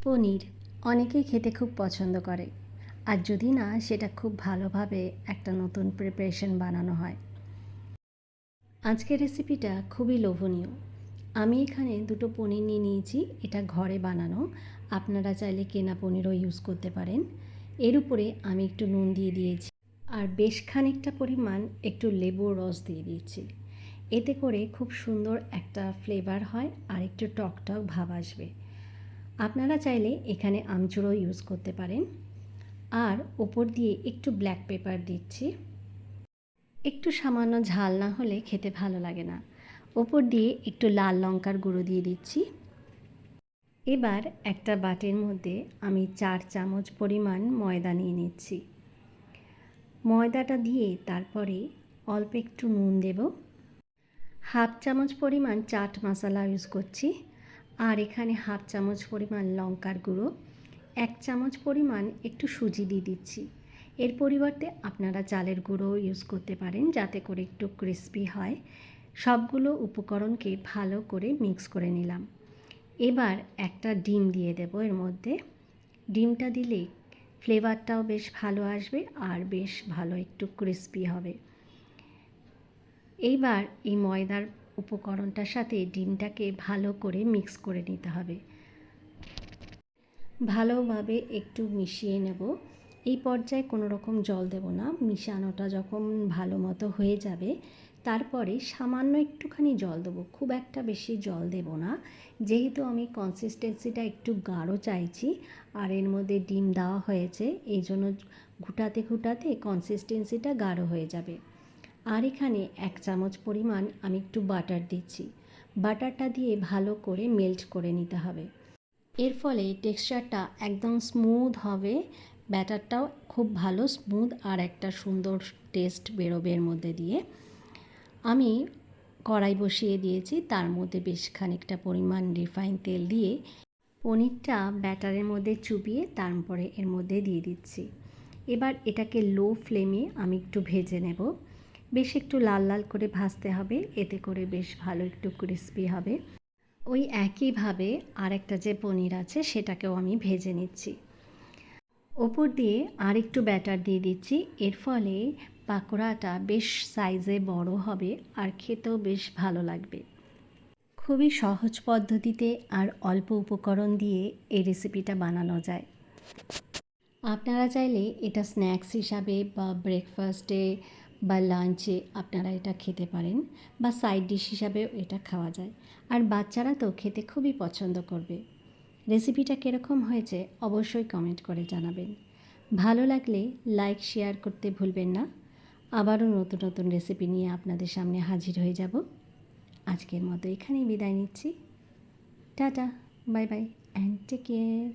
পনির অনেকেই খেতে খুব পছন্দ করে, আর যদি না সেটা খুব ভালোভাবে একটা নতুন প্রিপারেশন বানানো হয়। আজকের রেসিপিটা খুবই লোভনীয়। আমি এখানে দুটো পনির নিয়ে নিয়েছি, এটা ঘরে বানানো। আপনারা চাইলে কেনা পনিরও ইউজ করতে পারেন। এর উপরে আমি একটু নুন দিয়ে দিয়েছি, আর বেশ খানিকটা পরিমাণ একটু লেবুর রস দিয়ে দিয়েছি। এতে করে খুব সুন্দর একটা ফ্লেভার হয় আর একটু টক টক ভাব আসবে। আপনারা চাইলে এখানে আমচুরও ইউজ করতে পারেন। আর ওপর দিয়ে একটু ব্ল্যাক পেপার দিচ্ছি, একটু সামান্য ঝাল না হলে খেতে ভালো লাগে না। ওপর দিয়ে একটু লাল লঙ্কার গুঁড়ো দিয়ে দিচ্ছি। এবার একটা বাটির মধ্যে আমি 4 চামচ পরিমাণ ময়দা নিয়ে নিচ্ছি। ময়দাটা দিয়ে তারপরে অল্প একটু নুন দেব, হাফ চামচ পরিমাণ চাট মশলা ইউজ করছি, আর এখানে হাফ চামচ পরিমাণ লঙ্কার গুঁড়ো, 1 চামচ পরিমাণ একটু সুজি দিয়ে দিচ্ছি। এর পরিবর্তে আপনারা চালের গুঁড়ো ইউজ করতে পারেন, যাতে করে একটু ক্রিস্পি হয়। সবগুলো উপকরণকে ভালো করে মিক্স করে নিলাম। এবার একটা ডিম দিয়ে দেব এর মধ্যে। ডিমটা দিলে ফ্লেভারটাও বেশ ভালো আসবে আর বেশ ভালো একটু ক্রিস্পি হবে। এইবার এই ময়দার উপকরণটার সাথে ডিমটাকে ভালো করে মিক্স করে নিতে হবে। ভালোভাবে একটু মিশিয়ে নেব। এই পর্যায়ে কোনো রকম জল দেব না। মিশানোটা যখন ভালো মতো হয়ে যাবে তারপরে সামান্য একটুখানি জল দেবো, খুব একটা বেশি জল দেব না, যেহেতু আমি কনসিস্টেন্সিটা একটু গাঢ় চাইছি। আর এর মধ্যে ডিম দেওয়া হয়েছে, এই জন্য ঘুটাতে ঘুটাতে কনসিস্টেন্সিটা গাঢ় হয়ে যাবে। আর এখানে 1 চামচ পরিমাণ আমি একটু বাটার দিচ্ছি। বাটারটা দিয়ে ভালো করে মেল্ট করে নিতে হবে। এর ফলে টেক্সচারটা একদম স্মুথ হবে, ব্যাটারটাও খুব ভালো স্মুথ আর একটা সুন্দর টেস্ট বেরোবে এর মধ্যে দিয়ে। আমি কড়াই বসিয়ে দিয়েছি, তার মধ্যে বেশ খানিকটা পরিমাণ রিফাইন তেল দিয়ে পনিরটা ব্যাটারের মধ্যে চুবিয়ে তারপরে এর মধ্যে দিয়ে দিচ্ছি। এবার এটাকে লো ফ্লেমে আমি একটু ভেজে নেব। বেশ একটু লাল লাল করে ভাজতে হবে, এতে করে বেশ ভালো একটু ক্রিস্পি হবে। ওই একইভাবে আরেকটা যে পনির আছে সেটাকেও আমি ভেজে নিচ্ছি। ওপর দিয়ে আর একটু ব্যাটার দিয়ে দিচ্ছি। এর ফলে পাকোড়াটা বেশ সাইজে বড় হবে আর খেতেও বেশ ভালো লাগবে। খুবই সহজ পদ্ধতিতে আর অল্প উপকরণ দিয়ে এই রেসিপিটা বানানো যায়। আপনারা চাইলে এটা স্ন্যাক্স হিসাবে বা ব্রেকফাস্টে বা লাঞ্চে আপনারা এটা খেতে পারেন, বা সাইড ডিশ হিসাবেও এটা খাওয়া যায়। আর বাচ্চারা তো খেতে খুবই পছন্দ করবে। রেসিপিটা কীরকম হয়েছে অবশ্যই কমেন্ট করে জানাবেন। ভালো লাগলে লাইক শেয়ার করতে ভুলবেন না। আবারও নতুন নতুন রেসিপি নিয়ে আপনাদের সামনে হাজির হয়ে যাব। আজকের মতো এখানেই বিদায় নিচ্ছি। Tata, bye bye and take care.